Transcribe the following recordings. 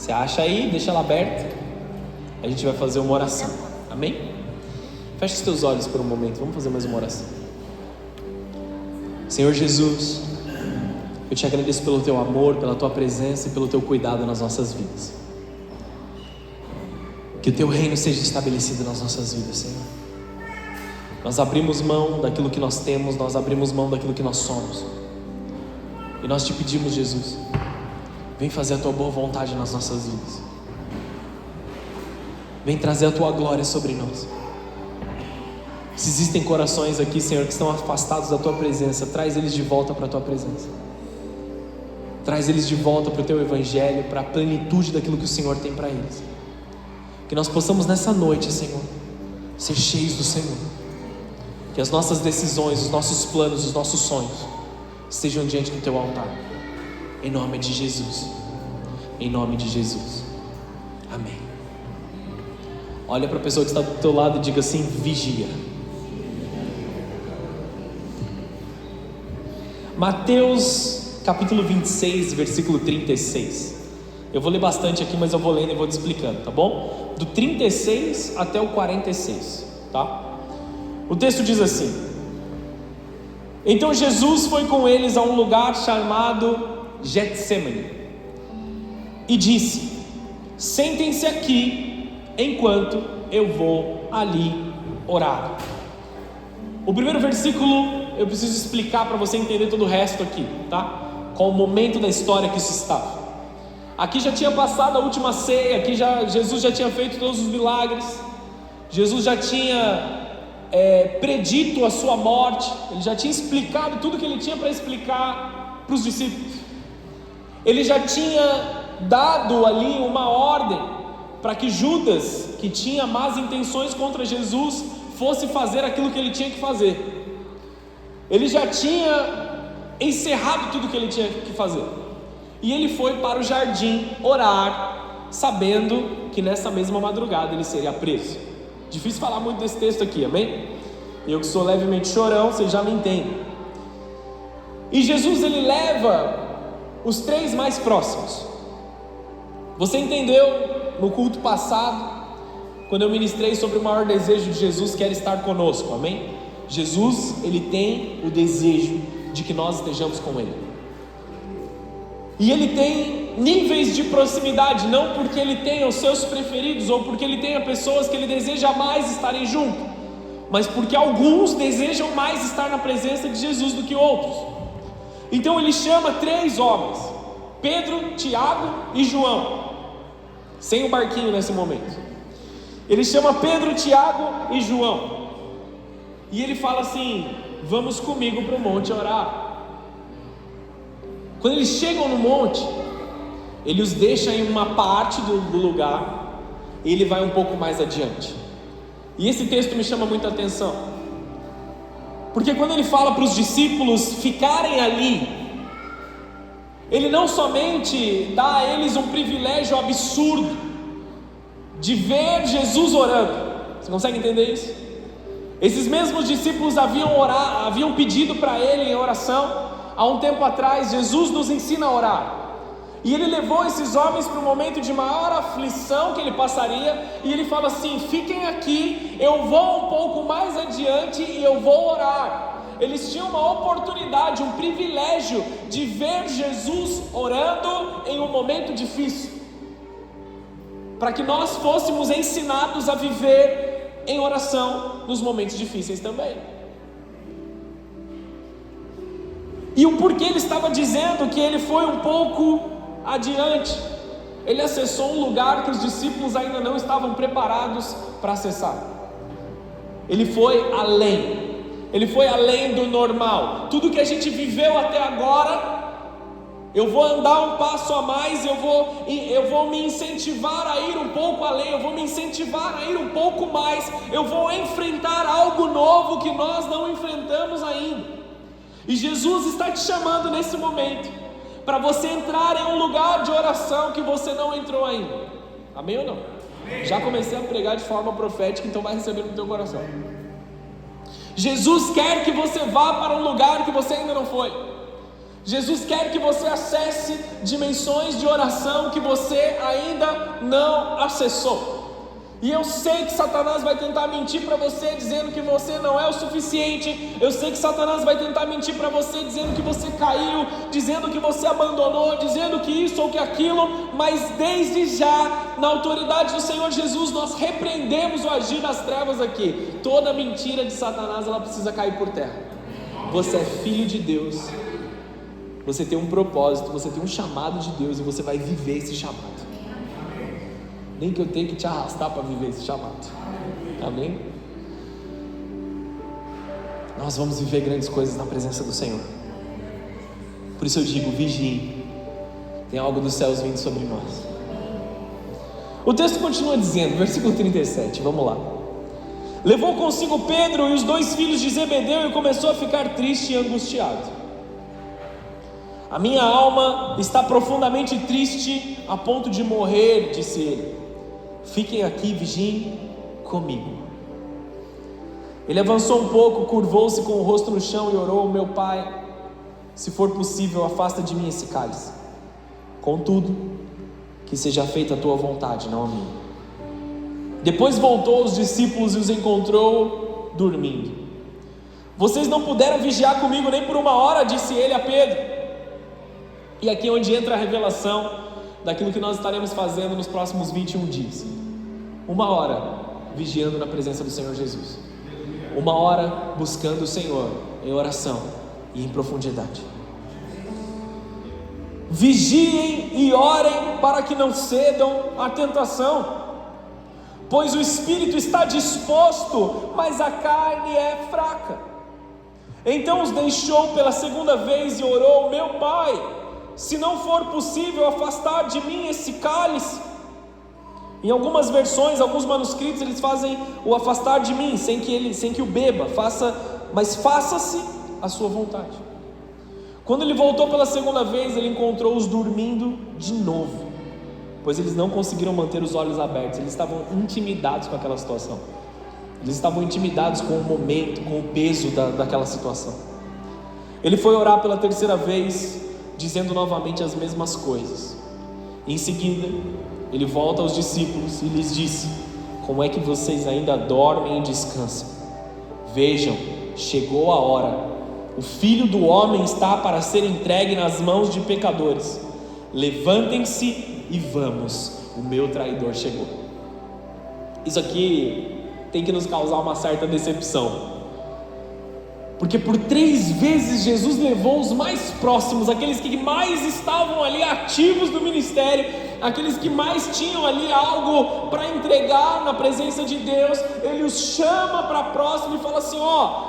Você acha aí, deixa ela aberta. A gente vai fazer uma oração, amém? Feche os teus olhos por um momento, vamos fazer mais uma oração. Senhor Jesus, eu te agradeço pelo teu amor, pela tua presença e pelo teu cuidado nas nossas vidas. Que o teu reino seja estabelecido nas nossas vidas, Senhor. Nós abrimos mão daquilo que nós temos, nós abrimos mão daquilo que nós somos. E nós te pedimos, Jesus, vem fazer a tua boa vontade nas nossas vidas. Vem trazer a tua glória sobre nós. Se existem corações aqui, Senhor, que estão afastados da tua presença, traz eles de volta para a tua presença. Traz eles de volta para o teu evangelho, para a plenitude daquilo que o Senhor tem para eles. Que nós possamos nessa noite, Senhor, ser cheios do Senhor. Que as nossas decisões, os nossos planos, os nossos sonhos estejam diante do teu altar. Em nome de Jesus. Em nome de Jesus. Amém. Olha para a pessoa que está do teu lado e diga assim: vigia. Mateus capítulo 26, versículo 36. Eu vou ler bastante aqui, mas eu vou lendo e vou te explicando, tá bom? Do 36 até o 46, tá? O texto diz assim: então Jesus foi com eles a um lugar chamado Getsêmani e disse: sentem-se aqui enquanto eu vou ali orar. O primeiro versículo eu preciso explicar para você entender todo o resto aqui, tá? Qual o momento da história que isso estava. Aqui já tinha passado a última ceia, aqui Jesus já tinha feito todos os milagres, Jesus já tinha predito a sua morte, ele já tinha explicado tudo que ele tinha para explicar para os discípulos. Ele já tinha dado ali uma ordem para que Judas, que tinha más intenções contra Jesus, fosse fazer aquilo que ele tinha que fazer. Ele já tinha encerrado tudo que ele tinha que fazer. E ele foi para o jardim orar, sabendo que nessa mesma madrugada ele seria preso. Difícil falar muito desse texto aqui, amém? Eu que sou levemente chorão, vocês já me entendem. E Jesus, ele leva os três mais próximos. Você entendeu no culto passado, quando eu ministrei sobre o maior desejo de Jesus, que era estar conosco, amém? Jesus, ele tem o desejo de que nós estejamos com ele. E ele tem níveis de proximidade, não porque ele tenha os seus preferidos, ou porque ele tenha pessoas que ele deseja mais estarem junto, mas porque alguns desejam mais estar na presença de Jesus do que outros. Então ele chama três homens: Pedro, Tiago e João, sem o barquinho nesse momento. Ele chama Pedro, Tiago e João, e ele fala assim: vamos comigo para o monte orar. Quando eles chegam no monte, ele os deixa em uma parte do lugar, e ele vai um pouco mais adiante. E esse texto me chama muita atenção, porque quando ele fala para os discípulos ficarem ali, ele não somente dá a eles um privilégio absurdo de ver Jesus orando. Você consegue entender isso? Esses mesmos discípulos haviam pedido para ele em oração há um tempo atrás: Jesus nos ensina a orar. E ele levou esses homens para um momento de maior aflição que ele passaria, e ele fala assim: fiquem aqui, eu vou um pouco mais adiante e eu vou orar. Eles tinham uma oportunidade, um privilégio de ver Jesus orando em um momento difícil, para que nós fôssemos ensinados a viver em oração nos momentos difíceis também. E o porquê ele estava dizendo que ele foi um pouco adiante? Ele acessou um lugar que os discípulos ainda não estavam preparados para acessar. Ele foi além. Ele foi além do normal. Tudo que a gente viveu até agora, eu vou andar um passo a mais, eu vou me incentivar a ir um pouco além, eu vou me incentivar a ir um pouco mais, eu vou enfrentar algo novo que nós não enfrentamos ainda. E Jesus está te chamando nesse momento, para você entrar em um lugar de oração que você não entrou ainda. Amém ou não? Amém. Já comecei a pregar de forma profética, então vai receber no teu coração. Jesus quer que você vá para um lugar que você ainda não foi. Jesus quer que você acesse dimensões de oração que você ainda não acessou. E eu sei que Satanás vai tentar mentir para você dizendo que você não é o suficiente. Eu sei que Satanás vai tentar mentir para você dizendo que você caiu, dizendo que você abandonou, dizendo que isso ou que aquilo. Mas desde já, na autoridade do Senhor Jesus, nós repreendemos o agir das trevas aqui. Toda mentira de Satanás, ela precisa cair por terra. Você é filho de Deus. Você tem um propósito, você tem um chamado de Deus e você vai viver esse chamado. Nem que eu tenha que te arrastar para viver esse chamado. Amém? Nós vamos viver grandes coisas na presença do Senhor. Por isso eu digo, vigiem. Tem algo dos céus vindo sobre nós. O texto continua dizendo, versículo 37, vamos lá. Levou consigo Pedro e os 2 filhos de Zebedeu e começou a ficar triste e angustiado. A minha alma está profundamente triste a ponto de morrer, disse ele. Fiquem aqui, vigiem comigo. Ele avançou um pouco, curvou-se com o rosto no chão e orou: meu pai, se for possível, afasta de mim esse cálice. Contudo, que seja feita a tua vontade, não a minha. Depois voltou aos discípulos e os encontrou dormindo. Vocês não puderam vigiar comigo nem por 1 hora, disse ele a Pedro. E aqui é onde entra a revelação daquilo que nós estaremos fazendo nos próximos 21 dias. 1 hora vigiando na presença do Senhor Jesus. 1 hora buscando o Senhor em oração e em profundidade. Vigiem e orem para que não cedam à tentação, pois o espírito está disposto, mas a carne é fraca. Então os deixou pela 2ª vez e orou: meu pai, se não for possível afastar de mim esse cálice. Em algumas versões, alguns manuscritos, eles fazem o afastar de mim, sem que o beba, mas faça-se a sua vontade. Quando ele voltou pela 2ª vez, ele encontrou-os dormindo de novo, pois eles não conseguiram manter os olhos abertos. Eles estavam intimidados com aquela situação. Eles estavam intimidados com o momento, com o peso daquela situação. Ele foi orar pela 3ª vez, dizendo novamente as mesmas coisas. Em seguida, ele volta aos discípulos e lhes disse: como é que vocês ainda dormem e descansam? Vejam, chegou a hora. O Filho do Homem está para ser entregue nas mãos de pecadores. Levantem-se e vamos, o meu traidor chegou. Isso aqui tem que nos causar uma certa decepção, porque por 3 vezes Jesus levou os mais próximos, aqueles que mais estavam ali ativos no ministério, aqueles que mais tinham ali algo para entregar na presença de Deus. Ele os chama para próximo e fala assim: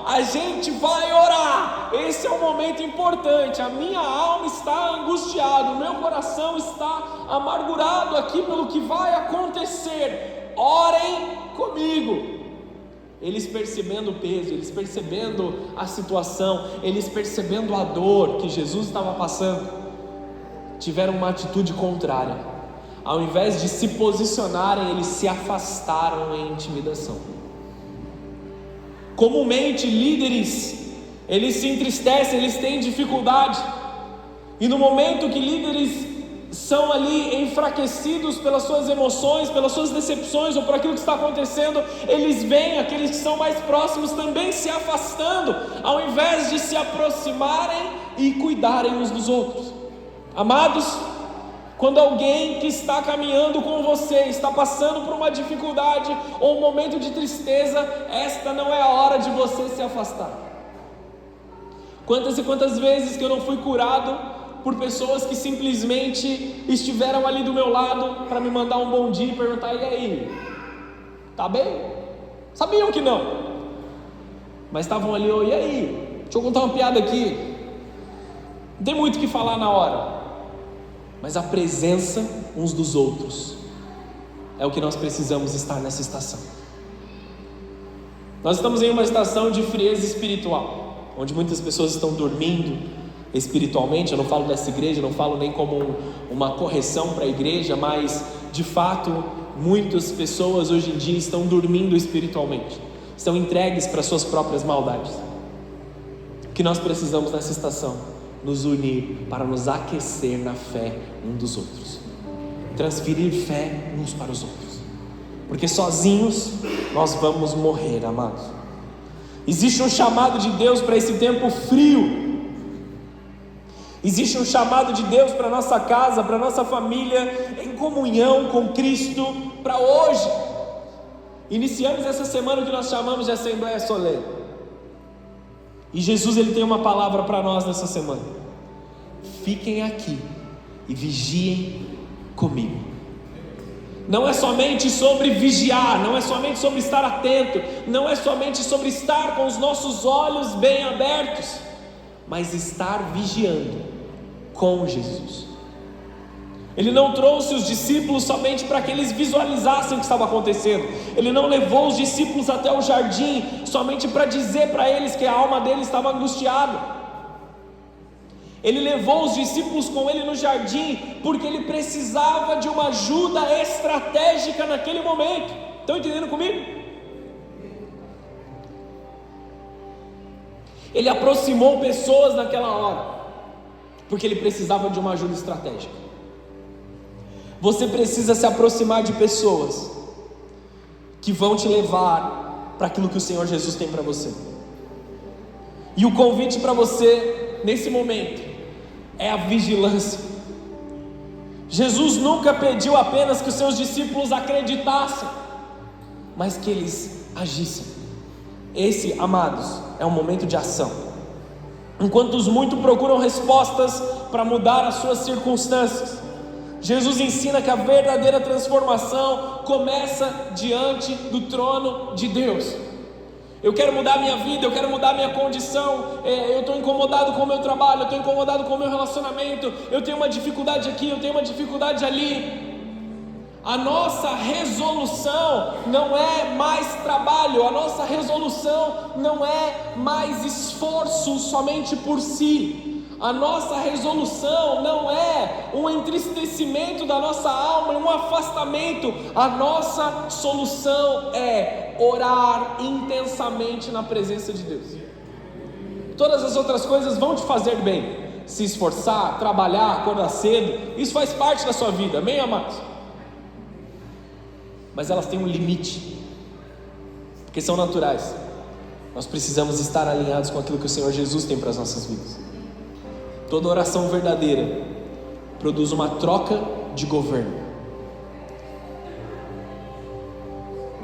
a gente vai orar, esse é um momento importante, a minha alma está angustiada, o meu coração está amargurado aqui pelo que vai acontecer, orem comigo. Eles percebendo o peso, eles percebendo a situação, eles percebendo a dor que Jesus estava passando, tiveram uma atitude contrária. Ao invés de se posicionarem, eles se afastaram em intimidação. Comumente, líderes, eles se entristecem, eles têm dificuldade, e no momento que líderes são ali enfraquecidos pelas suas emoções, pelas suas decepções ou por aquilo que está acontecendo, eles veem aqueles que são mais próximos também se afastando, ao invés de se aproximarem e cuidarem uns dos outros. Amados, quando alguém que está caminhando com você está passando por uma dificuldade ou um momento de tristeza, esta não é a hora de você se afastar. Quantas e quantas vezes que eu não fui curado por pessoas que simplesmente estiveram ali do meu lado para me mandar um bom dia e perguntar: e aí, tá bem? Sabiam que não, mas estavam ali: e aí, deixa eu contar uma piada aqui. Não tem muito o que falar na hora, mas a presença uns dos outros é o que nós precisamos estar nessa estação. Nós estamos em uma estação de frieza espiritual, onde muitas pessoas estão dormindo espiritualmente. Eu não falo dessa igreja, não falo nem como uma correção para a igreja, mas de fato muitas pessoas hoje em dia estão dormindo espiritualmente, estão entregues para suas próprias maldades. O que nós precisamos nessa estação? nos unir para nos aquecer na fé um dos outros, transferir fé uns para os outros, porque sozinhos nós vamos morrer, amados. Existe um chamado de Deus para esse tempo frio. Existe um chamado de Deus para a nossa casa, para a nossa família, em comunhão com Cristo, para hoje. Iniciamos essa semana o que nós chamamos de Assembleia Solene. E Jesus, Ele tem uma palavra para nós nessa semana: fiquem aqui e vigiem comigo. Não é somente sobre vigiar, não é somente sobre estar atento, não é somente sobre estar com os nossos olhos bem abertos, mas estar vigiando com Jesus. Ele não trouxe os discípulos somente para que eles visualizassem o que estava acontecendo. Ele não levou os discípulos até o jardim somente para dizer para eles que a alma deles estava angustiada. Ele levou os discípulos com ele no jardim porque ele precisava de uma ajuda estratégica naquele momento. Estão entendendo comigo? Ele aproximou pessoas naquela hora porque ele precisava de uma ajuda estratégica. Você precisa se aproximar de pessoas que vão te levar para aquilo que o Senhor Jesus tem para você. E o convite para você nesse momento é a vigilância. Jesus nunca pediu apenas que os seus discípulos acreditassem, mas que eles agissem. Esse, amados, é um momento de ação. Enquanto os muitos procuram respostas para mudar as suas circunstâncias, Jesus ensina que a verdadeira transformação começa diante do trono de Deus. Eu quero mudar a minha vida, eu quero mudar a minha condição, eu estou incomodado com o meu trabalho, eu estou incomodado com o meu relacionamento, eu tenho uma dificuldade aqui, eu tenho uma dificuldade ali. A nossa resolução não é mais trabalho, a nossa resolução não é mais esforço somente por si. A nossa resolução não é um entristecimento da nossa alma, um afastamento. A nossa solução é orar intensamente na presença de Deus. Todas as outras coisas vão te fazer bem. Se esforçar, trabalhar, acordar cedo, isso faz parte da sua vida, amém, amados? Mas elas têm um limite, porque são naturais. Nós precisamos estar alinhados com aquilo que o Senhor Jesus tem para as nossas vidas. Toda oração verdadeira produz uma troca de governo.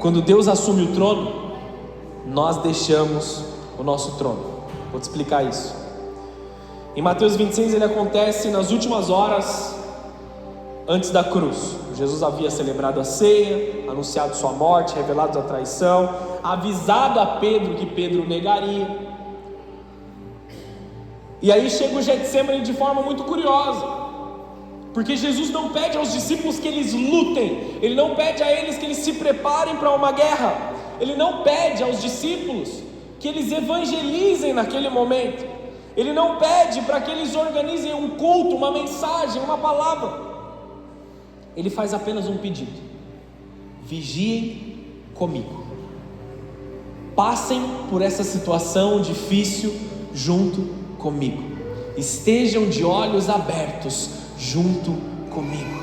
Quando Deus assume o trono, nós deixamos o nosso trono. Vou te explicar isso. Em Mateus 26 ele acontece nas últimas horas antes da cruz. Jesus havia celebrado a ceia, anunciado sua morte, revelado a traição, avisado a Pedro que Pedro negaria. E aí chega o Getsemane de forma muito curiosa, porque Jesus não pede aos discípulos que eles lutem, Ele não pede a eles que eles se preparem para uma guerra, Ele não pede aos discípulos que eles evangelizem naquele momento, Ele não pede para que eles organizem um culto, uma mensagem, uma palavra. Ele faz apenas um pedido: vigiem comigo, passem por essa situação difícil junto comigo, estejam de olhos abertos junto comigo,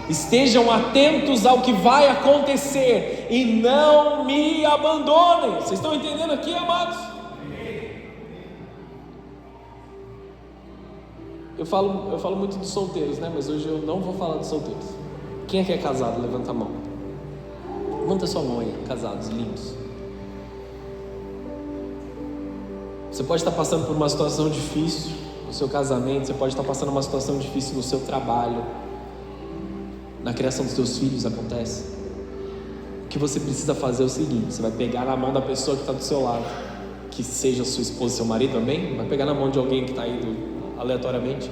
estejam atentos ao que vai acontecer e não me abandonem. Vocês estão entendendo aqui, amados? Eu falo muito dos solteiros, né? Mas hoje eu não vou falar dos solteiros. Quem é que é casado? Levanta a mão. Levanta sua mão aí, casados lindos. Você pode estar passando por uma situação difícil no seu casamento, você pode estar passando uma situação difícil no seu trabalho, na criação dos seus filhos acontece. O que você precisa fazer é o seguinte: você vai pegar na mão da pessoa que está do seu lado, que seja sua esposa, seu marido também, vai pegar na mão de alguém que está indo aleatoriamente,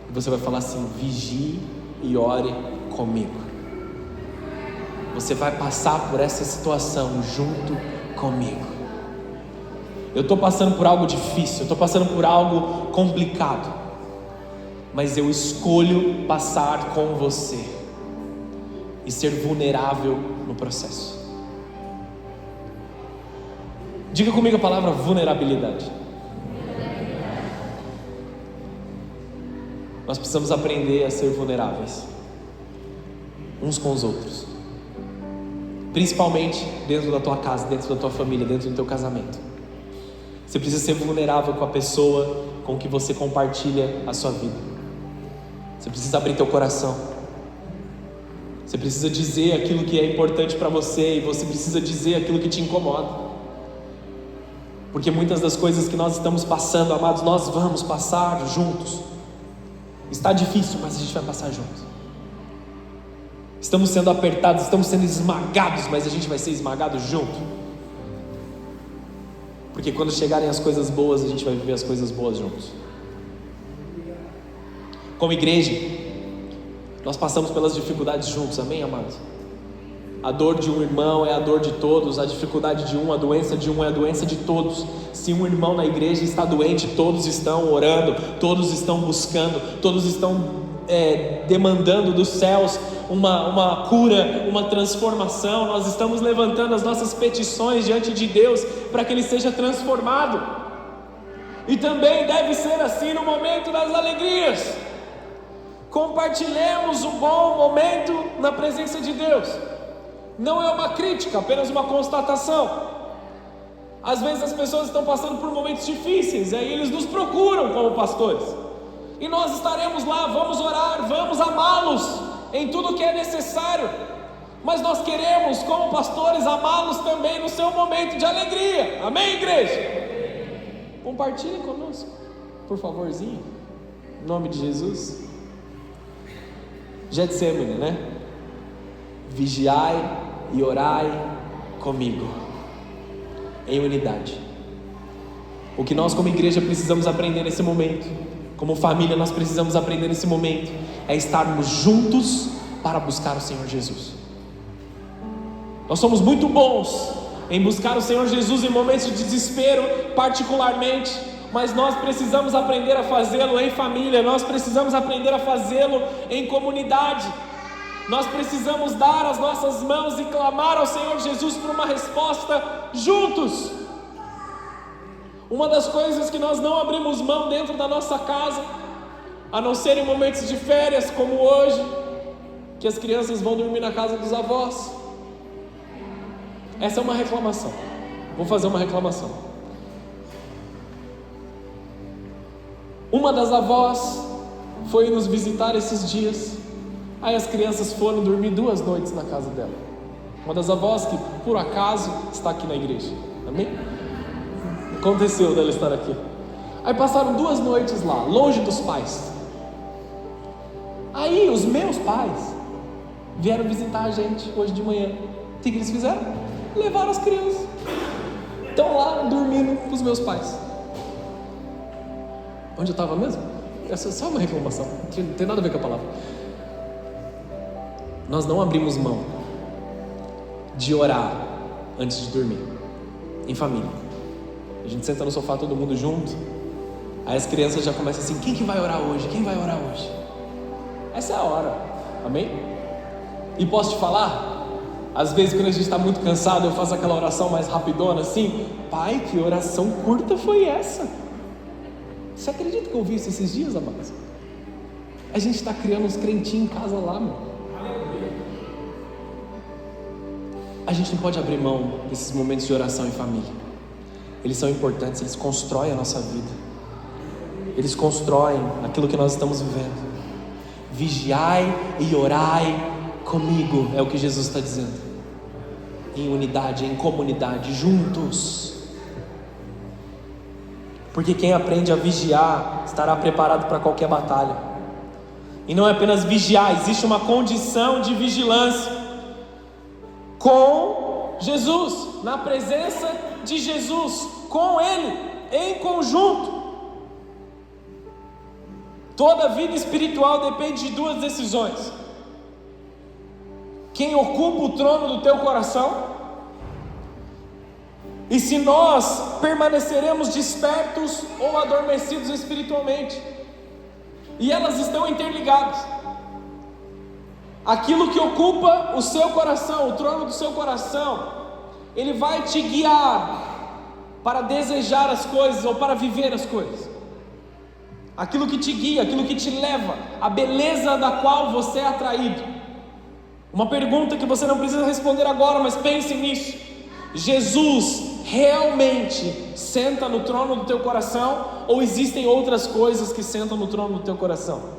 e você vai falar assim: vigie e ore comigo. Você vai passar por essa situação junto comigo. Eu estou passando por algo difícil, eu estou passando por algo complicado, mas eu escolho passar com você e ser vulnerável no processo. Diga comigo a palavra vulnerabilidade. nós precisamos aprender a ser vulneráveis uns com os outros, principalmente dentro da tua casa, dentro da tua família, dentro do teu casamento. Você precisa ser vulnerável com a pessoa com que você compartilha a sua vida. Você precisa abrir teu coração. Você precisa dizer aquilo que é importante para você, e você precisa dizer aquilo que te incomoda. Porque muitas das coisas que nós estamos passando, amados, nós vamos passar juntos. Está difícil, mas a gente vai passar juntos. Estamos sendo apertados, estamos sendo esmagados, mas a gente vai ser esmagado junto. Porque quando chegarem as coisas boas, a gente vai viver as coisas boas juntos. Como igreja, nós passamos pelas dificuldades juntos, amém, amados? A dor de um irmão é a dor de todos, a dificuldade de um, a doença de um é a doença de todos. Se um irmão na igreja está doente, todos estão orando, todos estão buscando, todos estão demandando dos céus uma cura, uma transformação. Nós estamos levantando as nossas petições diante de Deus para que Ele seja transformado. E também deve ser assim no momento das alegrias. Compartilhemos um bom momento na presença de Deus. Não é uma crítica, apenas uma constatação. Às vezes as pessoas estão passando por momentos difíceis, aí eles nos procuram como pastores, e nós estaremos lá, vamos orar, vamos amá-los em tudo que é necessário. Mas nós queremos, como pastores, amá-los também no seu momento de alegria. Amém, igreja? Compartilhem conosco, por favorzinho, em nome de Jesus. Getsemane, né? Vigiai e orai comigo, em unidade. O que nós como igreja precisamos aprender nesse momento, como família nós precisamos aprender nesse momento, é estarmos juntos para buscar o Senhor Jesus. Nós somos muito bons em buscar o Senhor Jesus em momentos de desespero, particularmente, mas nós precisamos aprender a fazê-lo em família, nós precisamos aprender a fazê-lo em comunidade. Nós precisamos dar as nossas mãos e clamar ao Senhor Jesus por uma resposta juntos. Uma das coisas que nós não abrimos mão dentro da nossa casa, a não ser em momentos de férias como hoje, que as crianças vão dormir na casa dos avós. Essa é uma reclamação. Vou fazer uma reclamação. Uma das avós foi nos visitar esses dias. Aí as crianças foram dormir 2 noites na casa dela. Uma das avós que, por acaso, está aqui na igreja. Amém? Aconteceu dela estar aqui. Aí passaram 2 noites lá, longe dos pais. Aí os meus pais vieram visitar a gente hoje de manhã. O que eles fizeram? Levaram as crianças. Estão lá dormindo com os meus pais. Onde eu estava mesmo? Essa é só uma reclamação, não tem nada a ver com a palavra. Nós não abrimos mão de orar antes de dormir, em família. A gente senta no sofá todo mundo junto. Aí as crianças já começam assim: quem que vai orar hoje? Quem vai orar hoje? Essa é a hora, amém? E posso te falar, às vezes quando a gente está muito cansado, eu faço aquela oração mais rapidona assim: pai, que oração curta foi essa? Você acredita que eu vi isso esses dias, amados? A gente está criando uns crentinhos em casa lá, meu. A gente não pode abrir mão desses momentos de oração em família. Eles são importantes, eles constroem a nossa vida. Eles constroem aquilo que nós estamos vivendo. Vigiai e orai comigo, é o que Jesus está dizendo. Em unidade, em comunidade, juntos. Porque quem aprende a vigiar estará preparado para qualquer batalha. E não é apenas vigiar, existe uma condição de vigilância com Jesus, na presença de Jesus, com Ele, em conjunto. Toda vida espiritual depende de 2 decisões: quem ocupa o trono do teu coração, e se nós permaneceremos despertos ou adormecidos espiritualmente. E elas estão interligadas. Aquilo que ocupa o seu coração, o trono do seu coração, ele vai te guiar para desejar as coisas ou para viver as coisas. aquilo que te guia, aquilo que te leva, a beleza da qual você é atraído. Uma pergunta que você não precisa responder agora, mas pense nisso: Jesus realmente senta no trono do teu coração, ou existem outras coisas que sentam no trono do teu coração?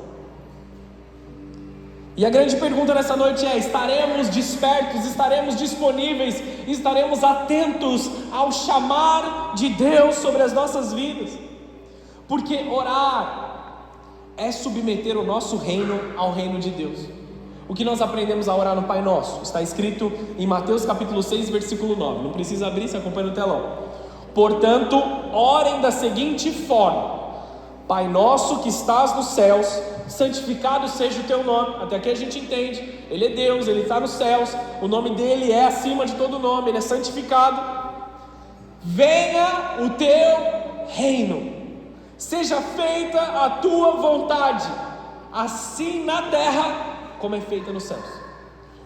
E a grande pergunta nessa noite é: estaremos despertos, estaremos disponíveis, estaremos atentos ao chamar de Deus sobre as nossas vidas? Porque orar é submeter o nosso reino ao reino de Deus. O que nós aprendemos a orar no Pai Nosso? Está escrito em Mateus capítulo 6, versículo 9. Não precisa abrir, se acompanha no telão. Portanto, orem da seguinte forma: Pai nosso que estás nos céus, santificado seja o teu nome. Até aqui a gente entende, Ele é Deus, Ele está nos céus, o nome dEle é acima de todo nome, Ele é santificado. Venha o teu reino, seja feita a tua vontade, assim na terra como é feita nos céus.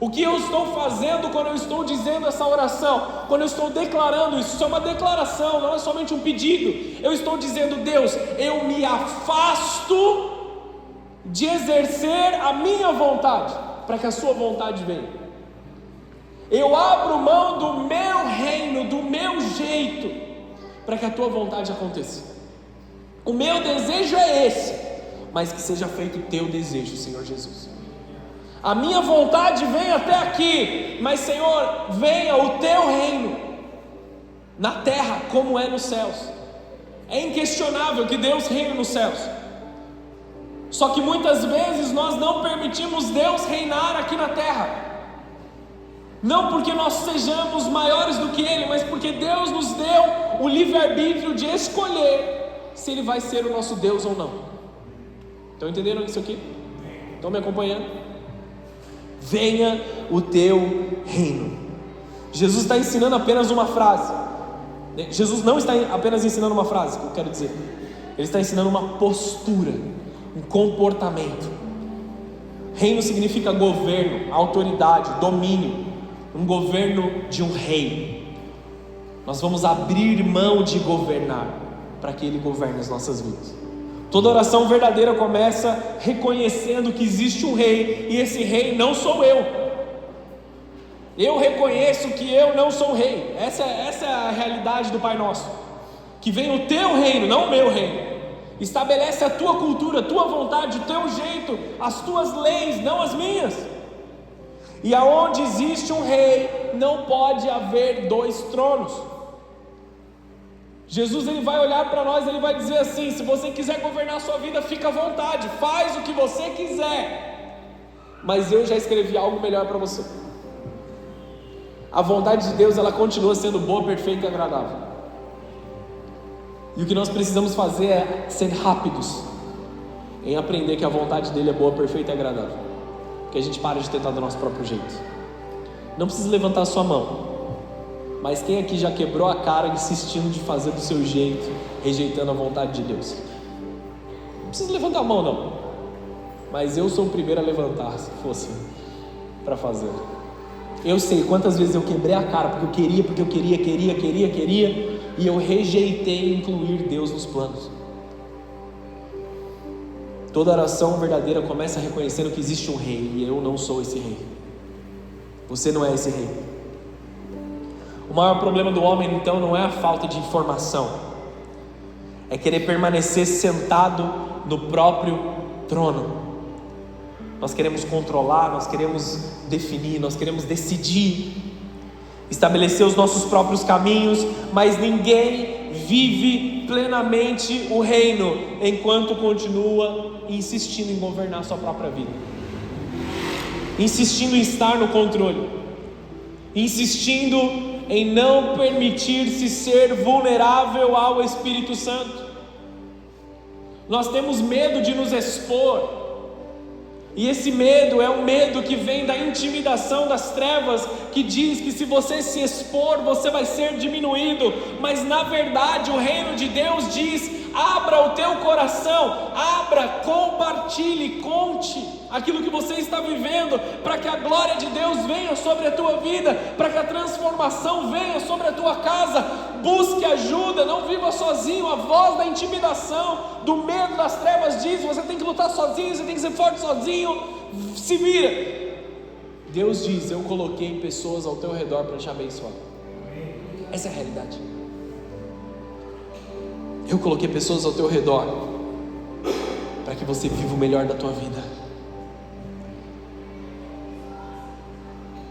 O que eu estou fazendo quando eu estou dizendo essa oração, quando eu estou declarando isso? Isso é uma declaração, não é somente um pedido. Eu estou dizendo: Deus, eu me afasto de exercer a minha vontade, para que a sua vontade venha. Eu abro mão do meu reino, do meu jeito, para que a tua vontade aconteça. O meu desejo é esse, mas que seja feito o teu desejo, Senhor Jesus. A minha vontade vem até aqui, mas Senhor, venha o teu reino, na terra como é nos céus. É inquestionável que Deus reina nos céus. Só que muitas vezes nós não permitimos Deus reinar aqui na terra. Não porque nós sejamos maiores do que Ele, mas porque Deus nos deu o livre-arbítrio de escolher se Ele vai ser o nosso Deus ou não. Estão entendendo isso aqui? Estão me acompanhando? Venha o teu reino. Jesus está ensinando apenas uma frase. Jesus não está apenas ensinando uma frase, que eu quero dizer. Ele está ensinando uma postura, um comportamento. Reino significa governo, autoridade, domínio. Um governo de um rei. Nós vamos abrir mão de governar para que Ele governe as nossas vidas. Toda oração verdadeira começa reconhecendo que existe um rei, e esse rei não sou eu. Eu reconheço que eu não sou o rei. Essa é a realidade do Pai Nosso. Que vem o teu reino, não o meu reino. Estabelece a tua cultura, a tua vontade, o teu jeito, as tuas leis, não as minhas. E aonde existe um rei, não pode haver dois tronos. Jesus, ele vai olhar para nós, ele vai dizer assim: se você quiser governar a sua vida, fica à vontade, faz o que você quiser, mas eu já escrevi algo melhor para você. A vontade de Deus, ela continua sendo boa, perfeita e agradável. E o que nós precisamos fazer é ser rápidos em aprender que a vontade dele é boa, perfeita e agradável, que a gente para de tentar do nosso próprio jeito. Não precisa levantar a sua mão, mas quem aqui já quebrou a cara insistindo de fazer do seu jeito, rejeitando a vontade de Deus? Não precisa levantar a mão não, mas eu sou o primeiro a levantar, se fosse para fazer. Eu sei quantas vezes eu quebrei a cara porque eu queria, e eu rejeitei incluir Deus nos planos. Toda oração verdadeira começa reconhecendo que existe um rei, e eu não sou esse rei. Você não é esse rei. O maior problema do homem, então, não é a falta de informação, é querer permanecer sentado no próprio trono. Nós queremos controlar, nós queremos definir, nós queremos decidir, estabelecer os nossos próprios caminhos, mas ninguém vive plenamente o reino enquanto continua insistindo em governar sua própria vida, insistindo em estar no controle, insistindo em não permitir-se ser vulnerável ao Espírito Santo. Nós temos medo de nos expor, e esse medo é um medo que vem da intimidação das trevas, que diz que se você se expor, você vai ser diminuído. Mas na verdade o reino de Deus diz: abra o teu coração, abra, compartilhe, conte aquilo que você está vivendo, para que a glória de Deus venha sobre a tua vida, para que a transformação venha sobre a tua casa. Busque ajuda, não viva sozinho. A voz da intimidação, do medo, das trevas diz: você tem que lutar sozinho, você tem que ser forte sozinho, se vira. Deus diz: eu coloquei pessoas ao teu redor para te abençoar. Essa é a realidade. Eu coloquei pessoas ao teu redor para que você viva o melhor da tua vida.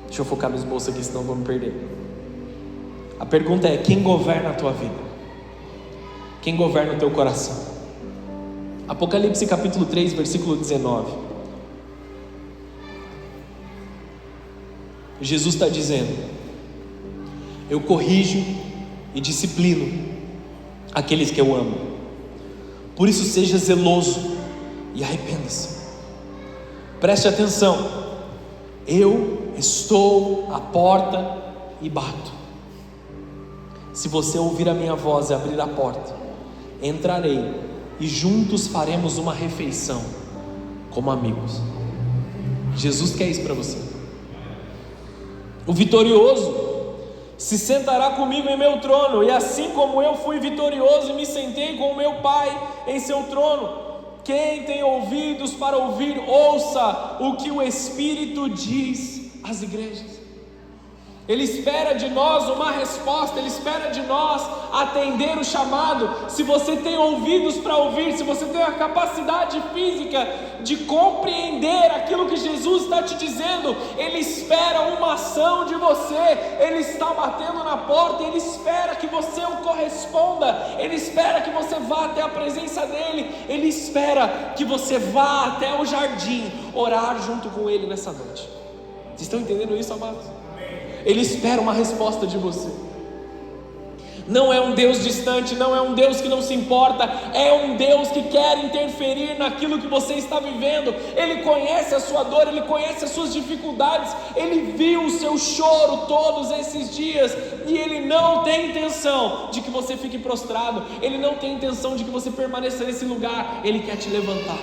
Deixa eu focar no esboço aqui, senão eu vou me perder. A pergunta é: quem governa a tua vida? Quem governa o teu coração? Apocalipse capítulo 3, versículo 19. Jesus está dizendo: eu corrijo e disciplino aqueles que eu amo. Por isso seja zeloso e arrependa-se. Preste atenção: eu estou à porta e bato. Se você ouvir a minha voz e abrir a porta, entrarei e juntos faremos uma refeição como amigos. Jesus quer isso para você. O vitorioso se sentará comigo em meu trono, e assim como eu fui vitorioso e me sentei com o meu Pai em seu trono. Quem tem ouvidos para ouvir, ouça o que o Espírito diz às igrejas. Ele espera de nós uma resposta, Ele espera de nós atender o chamado. Se você tem ouvidos para ouvir, se você tem a capacidade física de compreender aquilo que Jesus está te dizendo, Ele espera uma ação de você. Ele está batendo na porta, Ele espera que você o corresponda, Ele espera que você vá até a presença dEle, Ele espera que você vá até o jardim orar junto com Ele nessa noite. Vocês estão entendendo isso, amados? Ele espera uma resposta de você. Não é um Deus distante, não é um Deus que não se importa, é um Deus que quer interferir naquilo que você está vivendo. Ele conhece a sua dor, Ele conhece as suas dificuldades, Ele viu o seu choro todos esses dias, e Ele não tem intenção de que você fique prostrado, Ele não tem intenção de que você permaneça nesse lugar. Ele quer te levantar.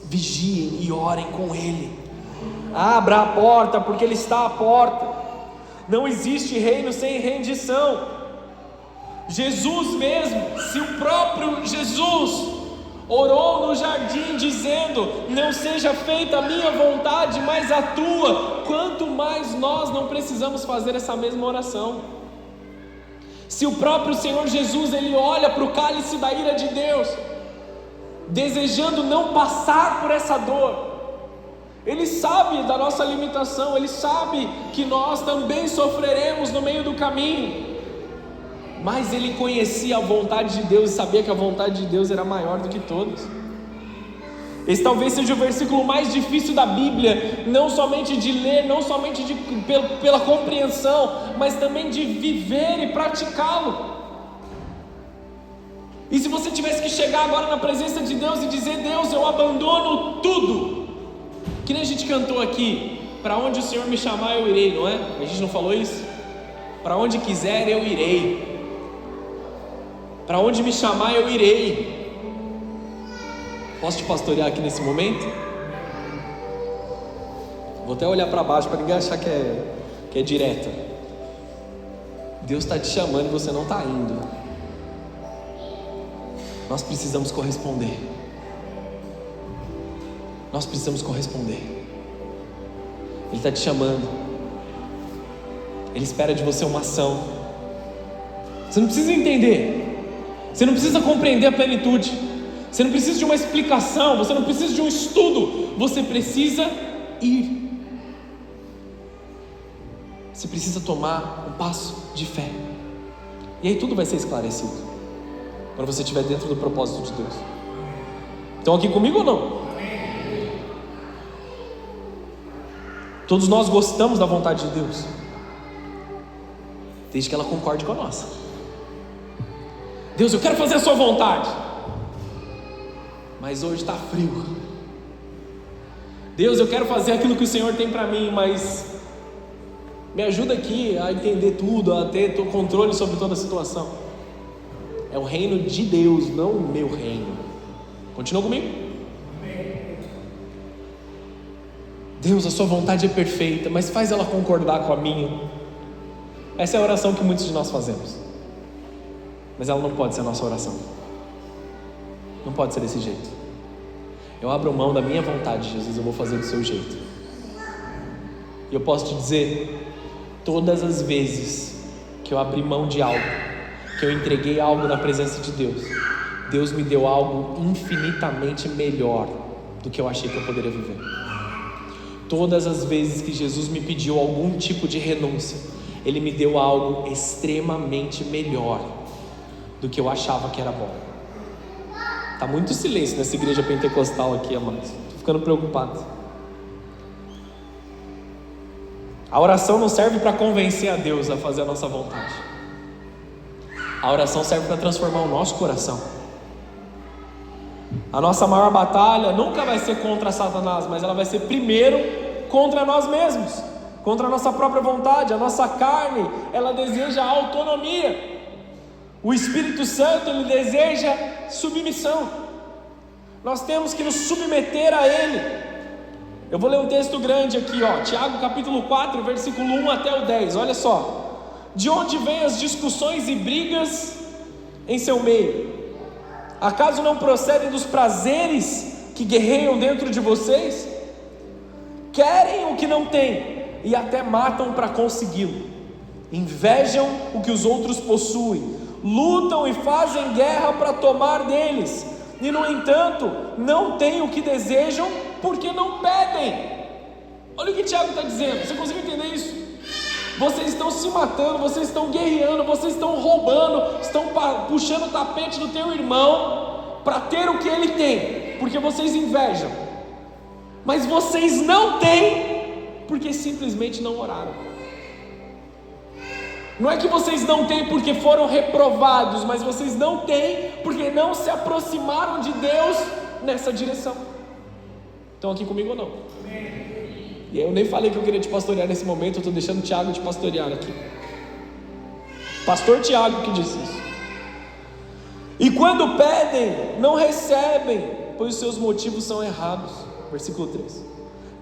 Vigiem e orem com Ele. Abra a porta, porque Ele está à porta. Não existe reino sem rendição. Jesus mesmo, se o próprio Jesus orou no jardim dizendo: não seja feita a minha vontade, mas a tua, quanto mais nós não precisamos fazer essa mesma oração. Se o próprio Senhor Jesus, Ele olha para o cálice da ira de Deus, desejando não passar por essa dor, Ele sabe da nossa limitação, Ele sabe que nós também sofreremos no meio do caminho, mas Ele conhecia a vontade de Deus e sabia que a vontade de Deus era maior do que todos. Esse talvez seja o versículo mais difícil da Bíblia, não somente de ler, não somente pela compreensão, mas também de viver e praticá-lo. E se você tivesse que chegar agora na presença de Deus e dizer: Deus, eu abandono tudo, que nem a gente cantou aqui: para onde o Senhor me chamar eu irei, não é? A gente não falou isso? Para onde quiser eu irei, para onde me chamar eu irei. Posso te pastorear aqui nesse momento? Vou até olhar para baixo para ninguém achar que é direto. Deus está te chamando e você não está indo. Nós precisamos corresponder. Nós precisamos corresponder. Ele está te chamando. Ele espera de você uma ação. Você não precisa entender. Você não precisa compreender a plenitude. Você não precisa de uma explicação. Você não precisa de um estudo. Você precisa ir. Você precisa tomar um passo de fé. E aí tudo vai ser esclarecido, quando você estiver dentro do propósito de Deus. Estão aqui comigo ou não? Todos nós gostamos da vontade de Deus, desde que ela concorde com a nossa. Deus, eu quero fazer a sua vontade, mas hoje está frio. Deus, eu quero fazer aquilo que o Senhor tem para mim, mas me ajuda aqui a entender tudo, a ter controle sobre toda a situação. É o reino de Deus, não o meu reino. Continua comigo? Deus, a sua vontade é perfeita, mas faz ela concordar com a minha. Essa é a oração que muitos de nós fazemos, mas ela não pode ser a nossa oração. Não pode ser desse jeito. Eu abro mão da minha vontade, Jesus, eu vou fazer do seu jeito. E eu posso te dizer, todas as vezes que eu abri mão de algo, que eu entreguei algo na presença de Deus, Deus me deu algo infinitamente melhor do que eu achei que eu poderia viver. Todas as vezes que Jesus me pediu algum tipo de renúncia, Ele me deu algo extremamente melhor do que eu achava que era bom. Está muito silêncio nessa igreja pentecostal aqui, amados. Estou ficando preocupado. A oração não serve para convencer a Deus a fazer a nossa vontade. A oração serve para transformar o nosso coração. A nossa maior batalha nunca vai ser contra Satanás, mas ela vai ser primeiro contra nós mesmos, contra a nossa própria vontade. A nossa carne, ela deseja autonomia. O Espírito Santo, ele deseja submissão. Nós temos que nos submeter a Ele. Eu vou ler um texto grande aqui, Tiago capítulo 4, versículo 1 até o 10, olha só. De onde vêm as discussões e brigas em seu meio? Acaso não procedem dos prazeres que guerreiam dentro de vocês? Querem o que não têm e até matam para consegui-lo. Invejam o que os outros possuem, lutam e fazem guerra para tomar deles, e no entanto não têm o que desejam porque não pedem. Olha o que Tiago está dizendo, você consegue entender isso? Vocês estão se matando, vocês estão guerreando, vocês estão roubando, estão puxando o tapete do teu irmão para ter o que ele tem, porque vocês invejam, mas vocês não têm porque simplesmente não oraram. Não é que vocês não têm porque foram reprovados, mas vocês não têm porque não se aproximaram de Deus nessa direção. Estão aqui comigo ou não? E eu nem falei que eu queria te pastorear nesse momento, eu estou deixando o Tiago te pastorear aqui. Pastor Tiago que disse isso. E quando pedem, não recebem, pois os seus motivos são errados. Versículo 3.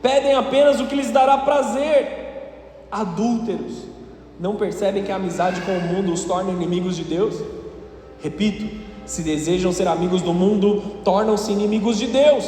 Pedem apenas o que lhes dará prazer. Adúlteros, não percebem que a amizade com o mundo os torna inimigos de Deus? Repito, se desejam ser amigos do mundo, tornam-se inimigos de Deus.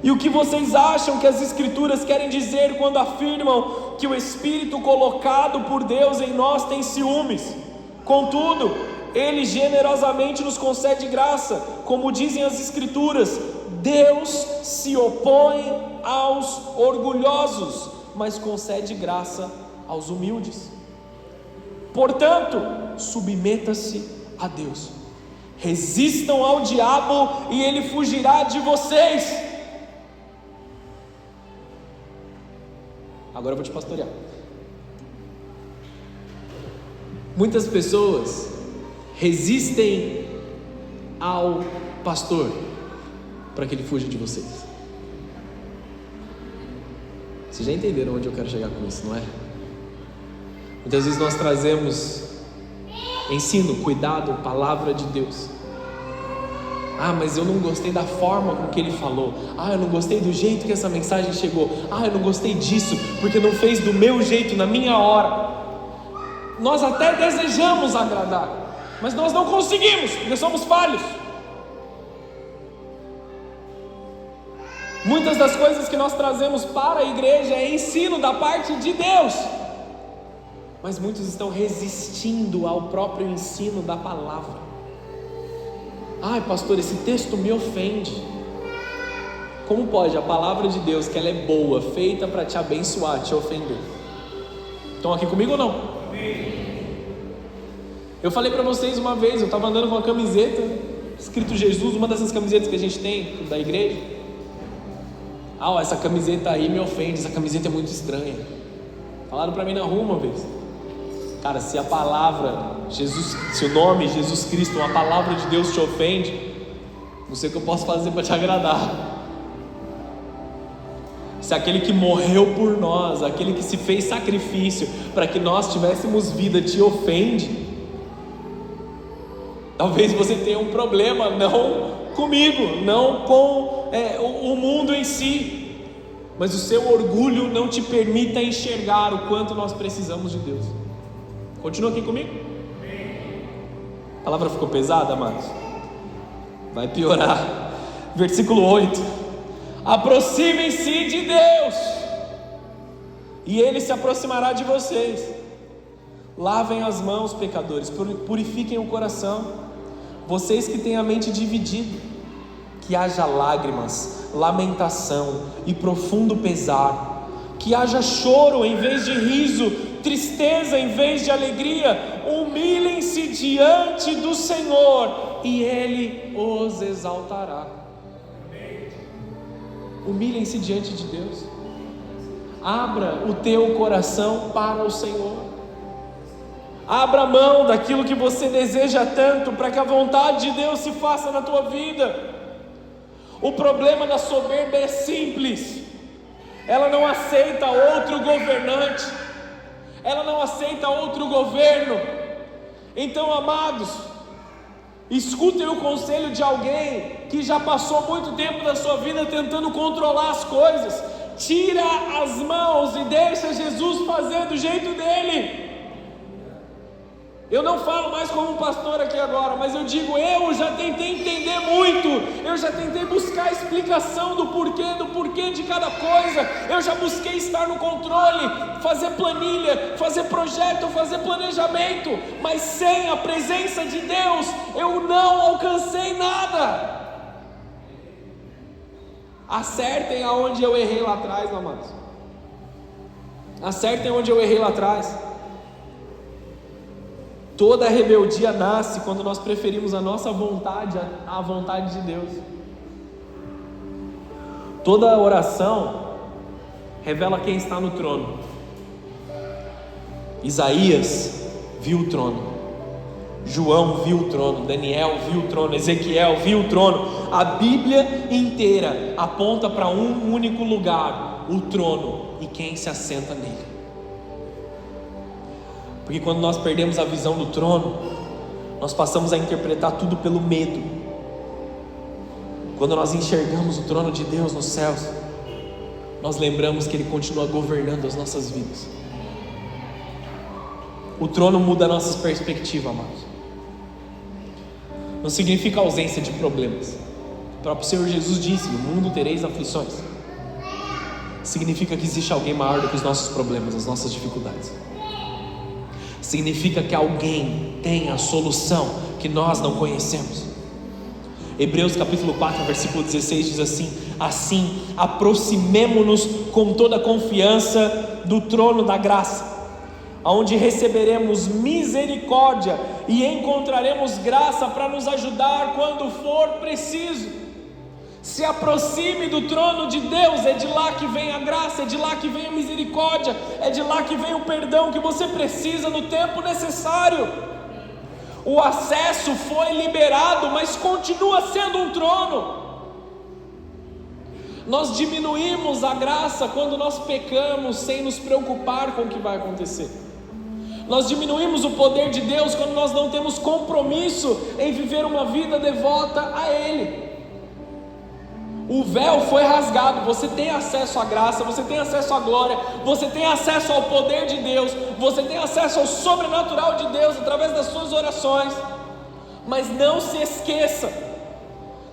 E o que vocês acham que as Escrituras querem dizer quando afirmam que o Espírito colocado por Deus em nós tem ciúmes? Contudo, Ele generosamente nos concede graça, como dizem as Escrituras: Deus se opõe aos orgulhosos, mas concede graça aos humildes. Portanto, submeta-se a Deus, resistam ao diabo e ele fugirá de vocês. Agora eu vou te pastorear. Muitas pessoas resistem ao pastor para que ele fuja de vocês. Vocês já entenderam onde eu quero chegar com isso, não é? Muitas vezes nós trazemos ensino, cuidado, palavra de Deus. Mas eu não gostei da forma com que ele falou. Eu não gostei do jeito que essa mensagem chegou. Eu não gostei disso, porque não fez do meu jeito, na minha hora. Nós até desejamos agradar, mas nós não conseguimos, porque somos falhos. Muitas das coisas que nós trazemos para a igreja é ensino da parte de Deus, mas muitos estão resistindo ao próprio ensino da palavra. Pastor, esse texto me ofende. Como pode a palavra de Deus, que ela é boa, feita para te abençoar, te ofender? Estão aqui comigo ou não? Eu falei para vocês uma vez, eu estava andando com uma camiseta escrito Jesus, uma dessas camisetas que a gente tem da igreja. Essa camiseta aí me ofende, essa camiseta é muito estranha. Falaram para mim na rua uma vez. Cara, se a palavra Jesus, se o nome Jesus Cristo, uma palavra de Deus te ofende, não sei o que eu posso fazer para te agradar. Se aquele que morreu por nós, aquele que se fez sacrifício para que nós tivéssemos vida, te ofende, talvez você tenha um problema, não comigo, não com o mundo em si. mas o seu orgulho não te permita enxergar o quanto nós precisamos de Deus. Continua aqui comigo? A palavra ficou pesada, amados? Vai piorar. Versículo 8: aproximem-se de Deus, e Ele se aproximará de vocês. Lavem as mãos, pecadores, purifiquem o coração, vocês que têm a mente dividida. Que haja lágrimas, lamentação e profundo pesar, que haja choro em vez de riso, tristeza em vez de alegria. Humilhem-se diante do Senhor e Ele os exaltará. Humilhem-se diante de Deus. Abra o teu coração para o Senhor. Abra mão daquilo que você deseja tanto, para que a vontade de Deus se faça na tua vida. O problema da soberba é simples: ela não aceita outro governante, ela não aceita outro governo. Então, amados, escutem o conselho de alguém que já passou muito tempo da sua vida tentando controlar as coisas. Tira as mãos e deixa Jesus fazer do jeito dele. Eu não falo mais como um pastor aqui agora, mas eu digo, eu já tentei entender muito, eu já tentei buscar a explicação do porquê de cada coisa, eu já busquei estar no controle, fazer planilha, fazer projeto, fazer planejamento, mas sem a presença de Deus, eu não alcancei nada. Acertem aonde eu errei lá atrás, amados. Acertem onde eu errei lá atrás. Toda rebeldia nasce quando nós preferimos a nossa vontade à vontade de Deus. Toda oração revela quem está no trono. Isaías viu o trono, João viu o trono, Daniel viu o trono, Ezequiel viu o trono. A Bíblia inteira aponta para um único lugar, o trono, e quem se assenta nele. Porque quando nós perdemos a visão do trono, nós passamos a interpretar tudo pelo medo. Quando nós enxergamos o trono de Deus nos céus, nós lembramos que Ele continua governando as nossas vidas. O trono muda a nossa perspectiva, amados. Não significa ausência de problemas. O próprio Senhor Jesus disse: no mundo tereis aflições. Significa que existe alguém maior do que os nossos problemas, as nossas dificuldades. Significa que alguém tem a solução que nós não conhecemos. Hebreus capítulo 4, versículo 16 diz assim: assim, aproximemo-nos com toda a confiança do trono da graça, onde receberemos misericórdia e encontraremos graça para nos ajudar quando for preciso. Se aproxime do trono de Deus, é de lá que vem a graça, é de lá que vem a misericórdia, é de lá que vem o perdão que você precisa no tempo necessário. O acesso foi liberado, mas continua sendo um trono. Nós diminuímos a graça quando nós pecamos sem nos preocupar com o que vai acontecer. Nós diminuímos o poder de Deus quando nós não temos compromisso em viver uma vida devota a Ele. O véu foi rasgado, você tem acesso à graça, você tem acesso à glória, você tem acesso ao poder de Deus, você tem acesso ao sobrenatural de Deus através das suas orações. Mas não se esqueça,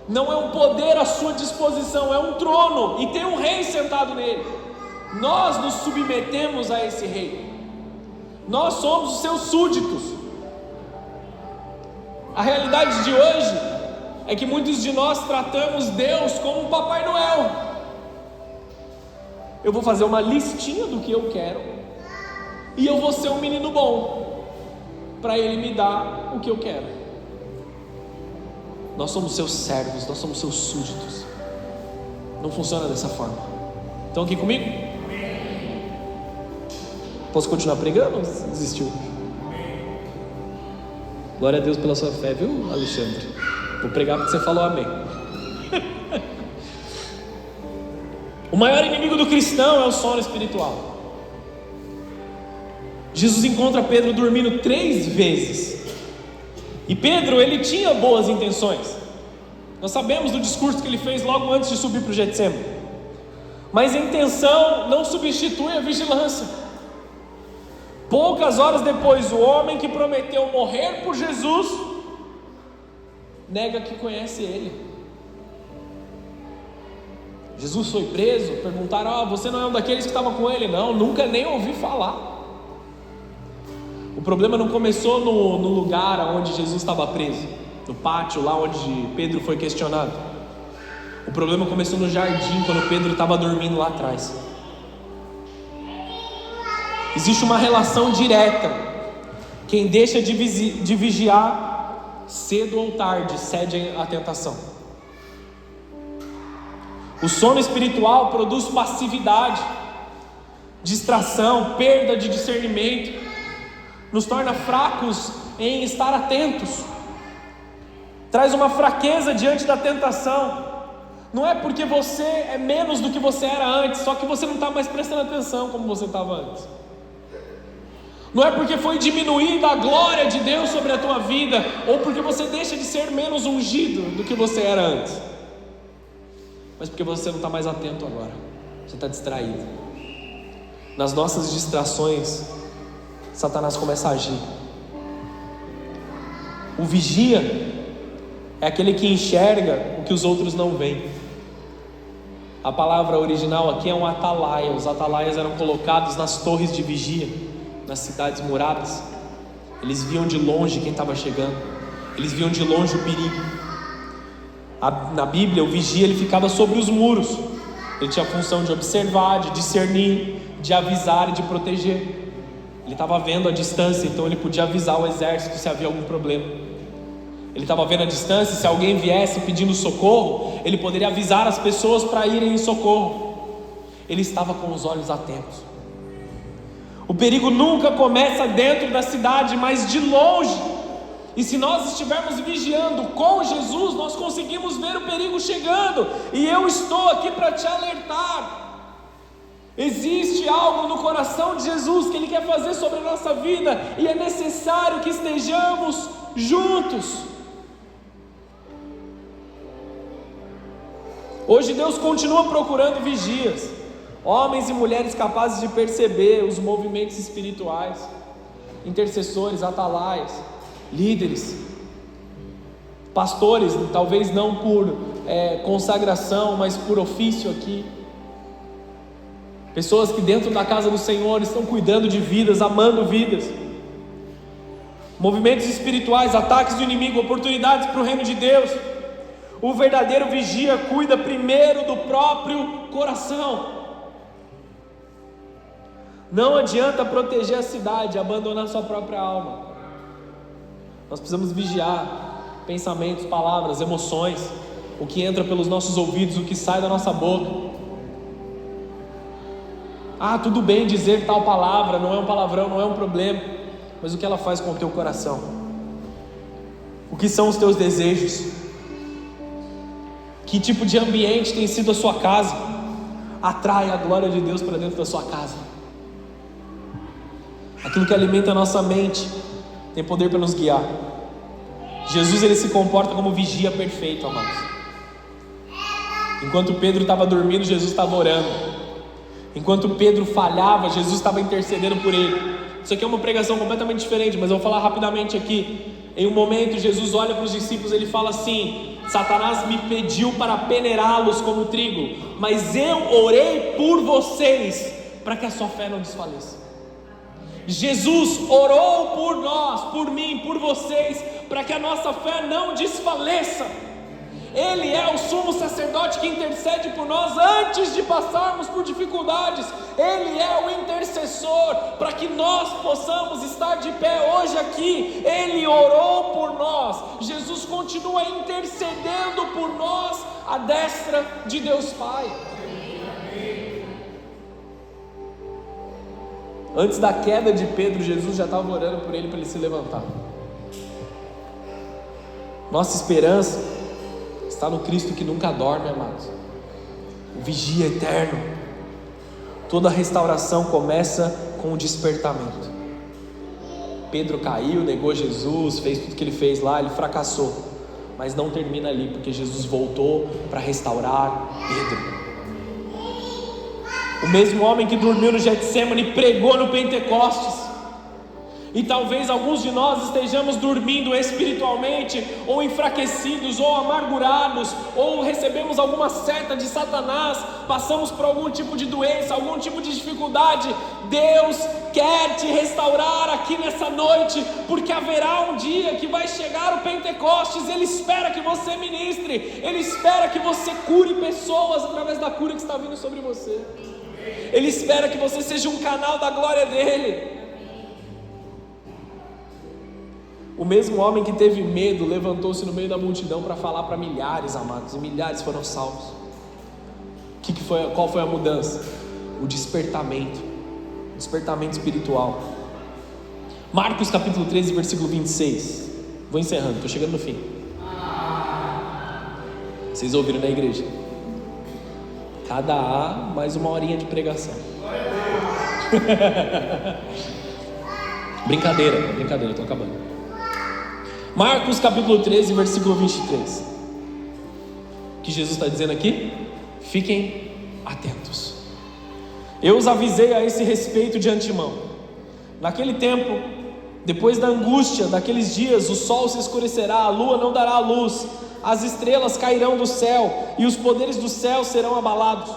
não é um poder à sua disposição, é um trono e tem um rei sentado nele. Nós nos submetemos a esse rei, nós somos os seus súditos. A realidade de hoje é que muitos de nós tratamos Deus como um Papai Noel. Eu vou fazer uma listinha do que eu quero e eu vou ser um menino bom para Ele me dar o que eu quero. Nós somos seus servos, nós somos seus súditos. Não funciona dessa forma. Estão aqui comigo? Posso continuar pregando ou desistiu? Glória a Deus pela sua fé, viu, Alexandre? Vou pregar porque você falou amém. O maior inimigo do cristão é o sono espiritual. Jesus encontra Pedro dormindo 3 vezes. E Pedro, ele tinha boas intenções. Nós sabemos do discurso que ele fez logo antes de subir para o Getsemane. Mas a intenção não substitui a vigilância. Poucas horas depois, o homem que prometeu morrer por Jesus nega que conhece ele. Jesus foi preso, perguntaram: você não é um daqueles que estava com ele? Não, nunca nem ouvi falar. O problema não começou no lugar onde Jesus estava preso, no pátio lá onde Pedro foi questionado. O problema começou no jardim, quando Pedro estava dormindo lá atrás. Existe uma relação direta. Quem deixa de vigiar, cedo ou tarde, cede à tentação. O sono espiritual produz passividade, distração, perda de discernimento, nos torna fracos em estar atentos, traz uma fraqueza diante da tentação. Não é porque você é menos do que você era antes, só que você não está mais prestando atenção como você estava antes. Não é porque foi diminuída a glória de Deus sobre a tua vida, ou porque você deixa de ser menos ungido do que você era antes, mas porque você não está mais atento agora, você está distraído. Nas nossas distrações, Satanás começa a agir. O vigia é aquele que enxerga o que os outros não veem. A palavra original aqui é um atalaia. Os atalaias eram colocados nas torres de vigia, nas cidades muradas. Eles viam de longe quem estava chegando, eles viam de longe o perigo. Na Bíblia, o vigia ele ficava sobre os muros. Ele tinha a função de observar, de discernir, de avisar e de proteger. Ele estava vendo a distância, então ele podia avisar o exército se havia algum problema. Ele estava vendo a distância, se alguém viesse pedindo socorro, ele poderia avisar as pessoas para irem em socorro. Ele estava com os olhos atentos. O perigo nunca começa dentro da cidade, mas de longe. E se nós estivermos vigiando com Jesus, nós conseguimos ver o perigo chegando. E eu estou aqui para te alertar. Existe algo no coração de Jesus que Ele quer fazer sobre a nossa vida, e é necessário que estejamos juntos. Hoje Deus continua procurando vigias, homens e mulheres capazes de perceber os movimentos espirituais, intercessores, atalaias, líderes, pastores, talvez não por consagração, mas por ofício aqui. Pessoas que dentro da casa do Senhor estão cuidando de vidas, amando vidas. Movimentos espirituais, ataques do inimigo, oportunidades para o reino de Deus. O verdadeiro vigia cuida primeiro do próprio coração. Não adianta proteger a cidade e abandonar sua própria alma. Nós precisamos vigiar pensamentos, palavras, emoções, o que entra pelos nossos ouvidos, o que sai da nossa boca. Tudo bem dizer tal palavra, não é um palavrão, não é um problema, mas o que ela faz com o teu coração? O que são os teus desejos? Que tipo de ambiente tem sido a sua casa? Atrai a glória de Deus para dentro da sua casa. Aquilo que alimenta a nossa mente tem poder para nos guiar. Jesus ele se comporta como vigia perfeito, amados. Enquanto Pedro estava dormindo, Jesus estava orando. Enquanto Pedro falhava, Jesus estava intercedendo por ele. Isso aqui é uma pregação completamente diferente, mas eu vou falar rapidamente aqui. Em um momento Jesus olha para os discípulos e ele fala assim: Satanás me pediu para peneirá-los como trigo, mas eu orei por vocês para que a sua fé não desfaleça. Jesus orou por nós, por mim, por vocês, para que a nossa fé não desfaleça. Ele é o sumo sacerdote que intercede por nós antes de passarmos por dificuldades. Ele é o intercessor para que nós possamos estar de pé hoje aqui. Ele orou por nós. Jesus continua intercedendo por nós à destra de Deus Pai. Antes da queda de Pedro, Jesus já estava orando por ele para ele se levantar. Nossa esperança está no Cristo que nunca dorme, amados. O vigia eterno. Toda restauração começa com o despertamento. Pedro caiu, negou Jesus, fez tudo que ele fez lá, ele fracassou. Mas não termina ali, porque Jesus voltou para restaurar Pedro. mesmo homem que dormiu no Getsemane pregou no Pentecostes. E talvez alguns de nós estejamos dormindo espiritualmente, ou enfraquecidos, ou amargurados, ou recebemos alguma seta de Satanás, passamos por algum tipo de doença, algum tipo de dificuldade. Deus quer te restaurar aqui nessa noite, porque haverá um dia que vai chegar o Pentecostes. Ele espera que você ministre, Ele espera que você cure pessoas através da cura que está vindo sobre você. Ele espera que você seja um canal da glória dEle. O mesmo homem que teve medo levantou-se no meio da multidão para falar para milhares, amados, e milhares foram salvos. Qual foi a mudança? O despertamento espiritual. Marcos capítulo 13, versículo 26. Vou encerrando, estou chegando no fim. Vocês ouviram na igreja? Cada A mais uma horinha de pregação. Brincadeira, estou acabando. Marcos capítulo 13, versículo 23. O que Jesus está dizendo aqui? Fiquem atentos. Eu os avisei a esse respeito de antemão. Naquele tempo, depois da angústia daqueles dias, o sol se escurecerá, a lua não dará luz, as estrelas cairão do céu e os poderes do céu serão abalados.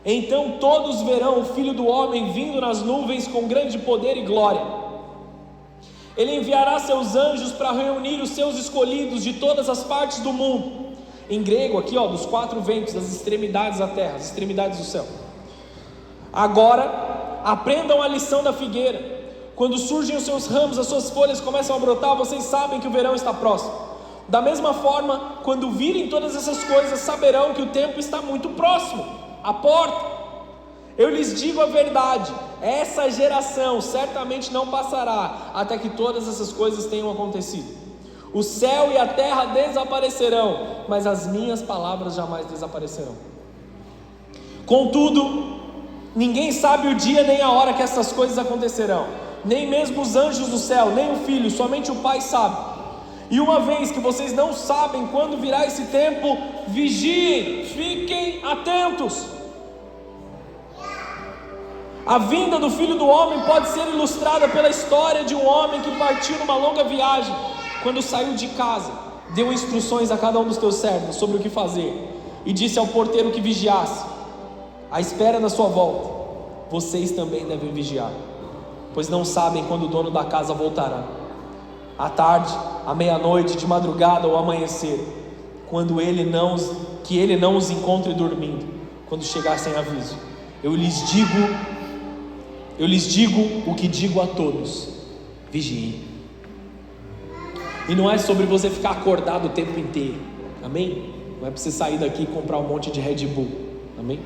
Então todos verão o Filho do Homem vindo nas nuvens com grande poder e glória. Ele enviará seus anjos para reunir os seus escolhidos de todas as partes do mundo. Em grego aqui, dos 4 ventos, das extremidades da terra, as extremidades do céu. Agora, aprendam a lição da figueira. Quando surgem os seus ramos, as suas folhas começam a brotar, vocês sabem que o verão está próximo. Da mesma forma, quando virem todas essas coisas, saberão que o tempo está muito próximo, à porta. Eu lhes digo a verdade, essa geração certamente não passará até que todas essas coisas tenham acontecido. O céu e a terra desaparecerão, mas as minhas palavras jamais desaparecerão. Contudo, ninguém sabe o dia nem a hora que essas coisas acontecerão, nem mesmo os anjos do céu, nem o Filho, somente o Pai sabe. E uma vez que vocês não sabem quando virá esse tempo, vigiem, fiquem atentos. A vinda do Filho do Homem pode ser ilustrada pela história de um homem que partiu numa longa viagem. Quando saiu de casa, deu instruções a cada um dos teus servos sobre o que fazer, e disse ao porteiro que vigiasse, à espera da sua volta. Vocês também devem vigiar, pois não sabem quando o dono da casa voltará, à tarde, à meia-noite, de madrugada ou amanhecer, que ele não os encontre dormindo, quando chegar sem aviso. Eu lhes digo o que digo a todos: vigiem. E não é sobre você ficar acordado o tempo inteiro, amém? Não é para você sair daqui e comprar um monte de Red Bull, amém?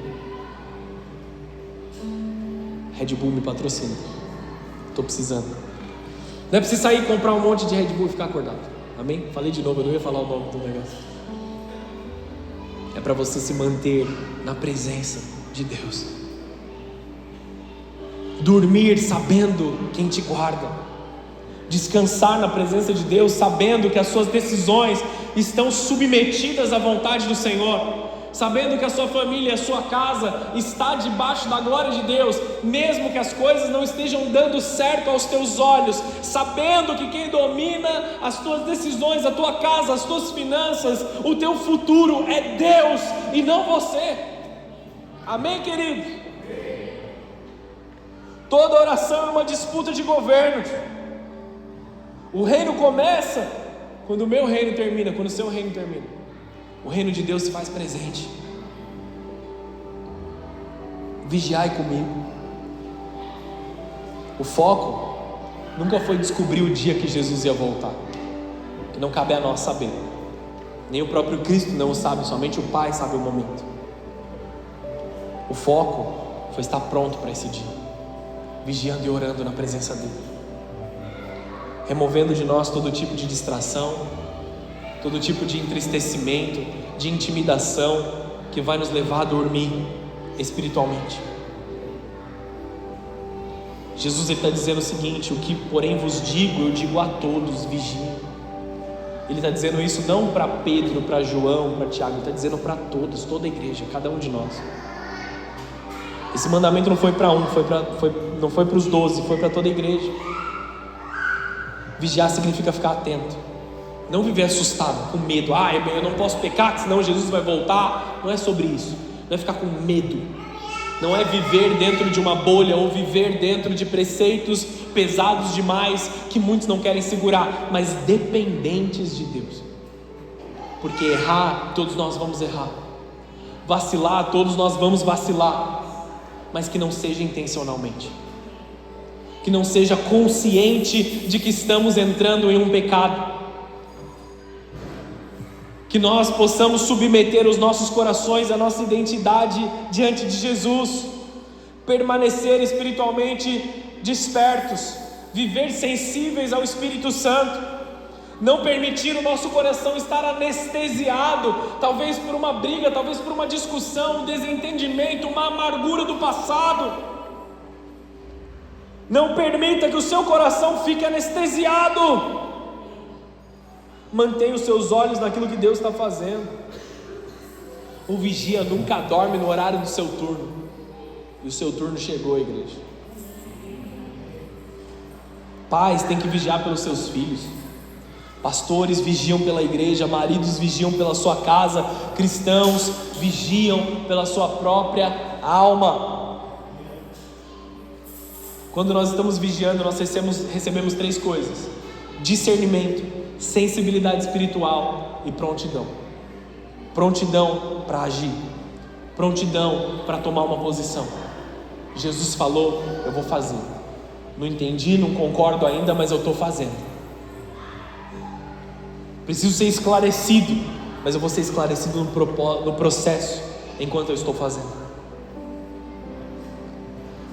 Red Bull me patrocina, estou precisando. Não é para você sair e comprar um monte de Red Bull e ficar acordado, amém? Falei de novo, eu não ia falar o nome do negócio. É para você se manter na presença de Deus. Dormir sabendo quem te guarda. Descansar na presença de Deus, sabendo que as suas decisões estão submetidas à vontade do Senhor. Sabendo que a sua família, a sua casa está debaixo da glória de Deus, mesmo que as coisas não estejam dando certo aos teus olhos. Sabendo que quem domina as tuas decisões, a tua casa, as tuas finanças, o teu futuro é Deus e não você. Amém, querido? Toda oração é uma disputa de governo. O reino começa quando o meu reino termina, quando o seu reino termina. O reino de Deus se faz presente. Vigiai comigo. O foco nunca foi descobrir o dia que Jesus ia voltar, que não cabe a nós saber. Nem o próprio Cristo não o sabe, somente o Pai sabe o momento. O foco foi estar pronto para esse dia, vigiando e orando na presença dele, removendo de nós todo tipo de distração, todo tipo de entristecimento, de intimidação que vai nos levar a dormir espiritualmente. Jesus está dizendo o seguinte: o que porém vos digo, eu digo a todos, vigiem. Ele está dizendo isso não para Pedro, para João, para Tiago, ele está dizendo para todos, toda a igreja, cada um de nós. Esse mandamento não foi para um, não foi para os 12, foi para toda a igreja. Vigiar significa ficar atento, não viver assustado, com medo. Eu não posso pecar, senão Jesus vai voltar. Não é sobre isso, não é ficar com medo, não é viver dentro de uma bolha ou viver dentro de preceitos pesados demais que muitos não querem segurar, mas dependentes de Deus. Porque errar, todos nós vamos errar, vacilar, todos nós vamos vacilar, mas que não seja intencionalmente, que não seja consciente de que estamos entrando em um pecado, que nós possamos submeter os nossos corações, a nossa identidade diante de Jesus, permanecer espiritualmente despertos, viver sensíveis ao Espírito Santo, não permitir o nosso coração estar anestesiado, talvez por uma briga, talvez por uma discussão, um desentendimento, uma amargura do passado. Não permita que o seu coração fique anestesiado. Mantenha os seus olhos naquilo que Deus está fazendo. O vigia nunca dorme no horário do seu turno, e o seu turno chegou, igreja. Pais têm que vigiar pelos seus filhos, pastores vigiam pela igreja, maridos vigiam pela sua casa, cristãos vigiam pela sua própria alma. Quando nós estamos vigiando, nós recebemos 3 coisas: discernimento, sensibilidade espiritual e prontidão. Prontidão para agir, prontidão para tomar uma posição. Jesus falou, eu vou fazer. Não entendi, não concordo ainda, mas eu estou fazendo. Preciso ser esclarecido, mas eu vou ser esclarecido no processo, enquanto eu estou fazendo.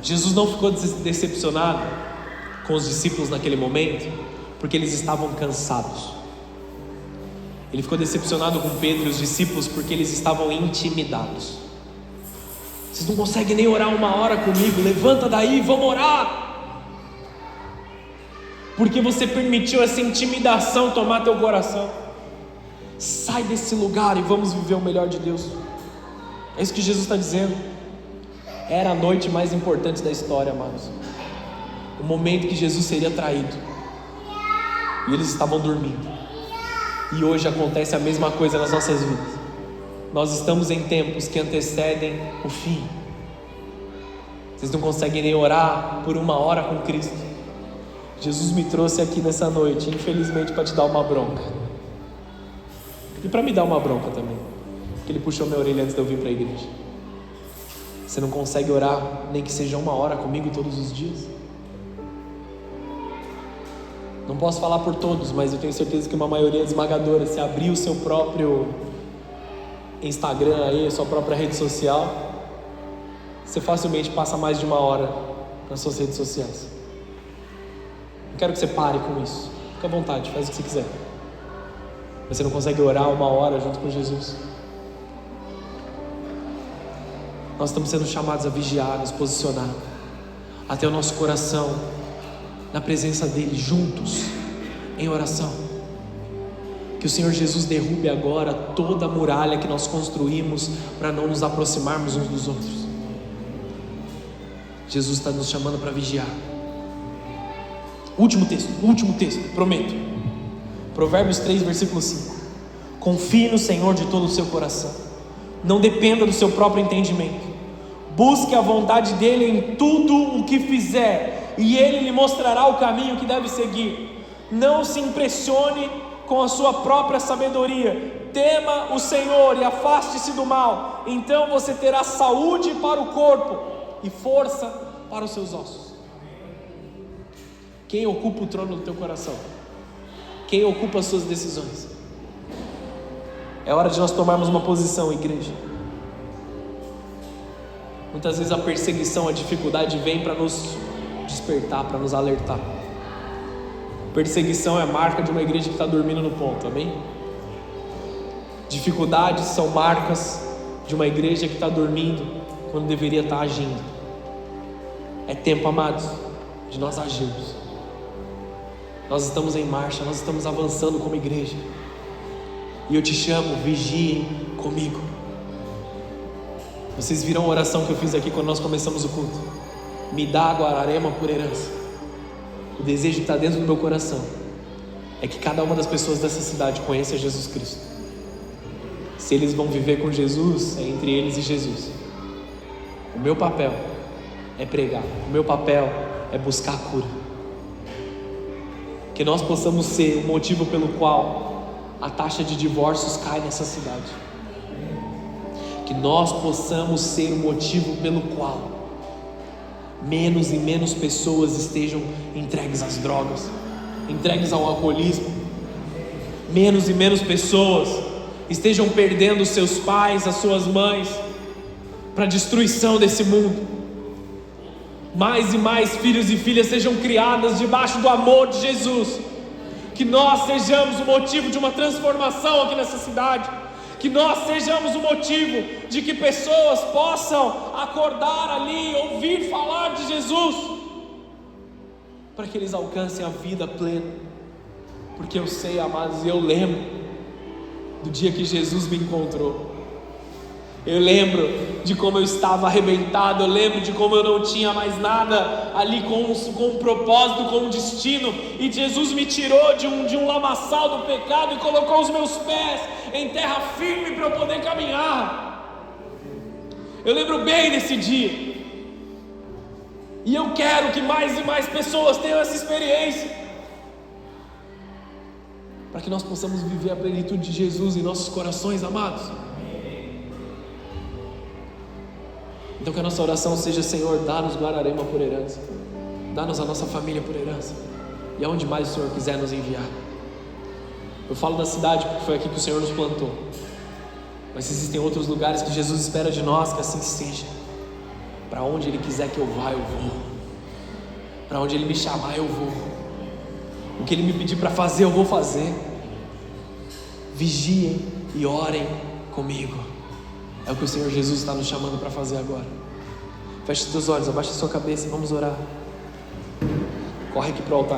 Jesus não ficou decepcionado com os discípulos naquele momento, porque eles estavam cansados. Ele ficou decepcionado com Pedro e os discípulos, porque eles estavam intimidados. Vocês não conseguem nem orar 1 hora comigo? Levanta daí, vamos orar. Porque você permitiu essa intimidação tomar teu coração. Sai desse lugar e vamos viver o melhor de Deus. É isso que Jesus está dizendo. Era a noite mais importante da história, amados. O momento que Jesus seria traído, e eles estavam dormindo. E hoje acontece a mesma coisa nas nossas vidas. Nós estamos em tempos que antecedem o fim. Vocês não conseguem nem orar por 1 hora com Cristo. Jesus me trouxe aqui nessa noite, infelizmente, para te dar uma bronca. E para me dar uma bronca também, porque Ele puxou minha orelha antes de eu vir para a igreja. Você não consegue orar, nem que seja 1 hora comigo todos os dias? Não posso falar por todos, mas eu tenho certeza que uma maioria esmagadora, se abrir o seu próprio Instagram aí, a sua própria rede social, você facilmente passa mais de 1 hora nas suas redes sociais. Não quero que você pare com isso. Fica à vontade, faz o que você quiser. Mas você não consegue orar 1 hora junto com Jesus? Nós estamos sendo chamados a vigiar, nos posicionar, até o nosso coração na presença dEle, juntos, em oração. Que o Senhor Jesus derrube agora toda a muralha que nós construímos para não nos aproximarmos uns dos outros. Jesus está nos chamando para vigiar. Último texto, prometo. Provérbios 3, versículo 5. Confie no Senhor de todo o seu coração, não dependa do seu próprio entendimento. Busque a vontade dEle em tudo o que fizer, e Ele lhe mostrará o caminho que deve seguir. Não se impressione com a sua própria sabedoria. Tema o Senhor e afaste-se do mal. Então você terá saúde para o corpo e força para os seus ossos. Quem ocupa o trono do teu coração? Quem ocupa as suas decisões? É hora de nós tomarmos uma posição, igreja. Muitas vezes a perseguição, a dificuldade vem para nos despertar, para nos alertar. Perseguição é marca de uma igreja que está dormindo no ponto, amém? Dificuldades são marcas de uma igreja que está dormindo quando deveria estar agindo. É tempo, amados, de nós agirmos. Nós estamos em marcha, nós estamos avançando como igreja. E eu te chamo, vigiem comigo. Vocês viram a oração que eu fiz aqui quando nós começamos o culto? Me dá Guararema por herança. O desejo que está dentro do meu coração é que cada uma das pessoas dessa cidade conheça Jesus Cristo. Se eles vão viver com Jesus, é entre eles e Jesus. O meu papel é pregar, o meu papel é buscar a cura. Que nós possamos ser o motivo pelo qual a taxa de divórcios cai nessa cidade. Que nós possamos ser o motivo pelo qual menos e menos pessoas estejam entregues às drogas, entregues ao alcoolismo. Menos e menos pessoas estejam perdendo seus pais, as suas mães, para a destruição desse mundo. Mais e mais filhos e filhas sejam criadas debaixo do amor de Jesus. Que nós sejamos o motivo de uma transformação aqui nessa cidade. Que nós sejamos o motivo de que pessoas possam acordar ali, ouvir falar de Jesus, para que eles alcancem a vida plena. Porque eu sei, amados, e eu lembro do dia que Jesus me encontrou. Eu lembro de como eu estava arrebentado. Eu lembro de como eu não tinha mais nada ali com um propósito, com um destino. E Jesus me tirou de um lamaçal do pecado e colocou os meus pés em terra firme para eu poder caminhar. Eu lembro bem desse dia. E eu quero que mais e mais pessoas tenham essa experiência, para que nós possamos viver a plenitude de Jesus em nossos corações, amados. Então que a nossa oração seja: Senhor, dá-nos Guararema por herança, dá-nos a nossa família por herança, e aonde mais o Senhor quiser nos enviar. Eu falo da cidade porque foi aqui que o Senhor nos plantou, mas existem outros lugares que Jesus espera de nós que assim seja. Para onde Ele quiser que eu vá, eu vou. Para onde Ele me chamar, eu vou. O que Ele me pedir para fazer, eu vou fazer. Vigiem e orem comigo. É o que o Senhor Jesus está nos chamando para fazer agora. Feche os teus olhos, abaixa a sua cabeça e vamos orar. Corre aqui para o altar.